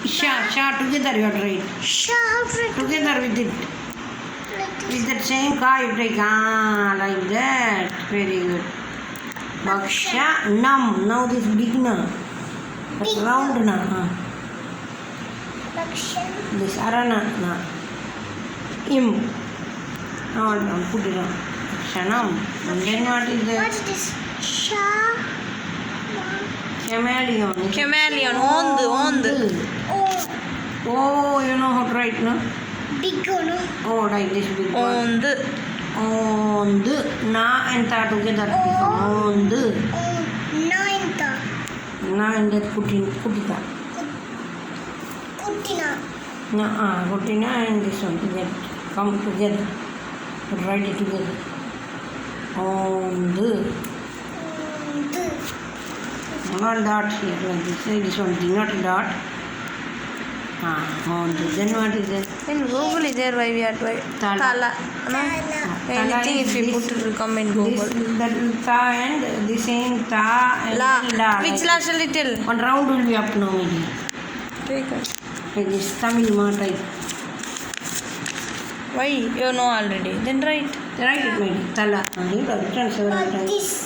Sha together you have to write. Sha. Together with it. With that same ka you take like that. Very good. Baksha nam. Now this big na. But Big round na. Lakshan. This arana na. Im. Now put it on. Shanam. And then what is What that? is this? Sha. Chameleon. Chameleon. Ond. Oh, Oh, you know how to write, no? big no? Oh, like this big one. Ond. On na and ta together. On Oh, ninth. na and that kutika. Kutina. Na kutina and this one together. Come together. Write it together. On not dot here like this. This one is not dot. On then what is it? In Google is there why we are doing Tala. Tala. No? Tala. Anything if we put it will come in Google. This that ta and the same ta and La. la. Which like la shall it tell? one round will be up now maybe. Take it. Like this Tamil ma type. Why? You know already. Then write. Write it maybe. Tala. You have written several But times. this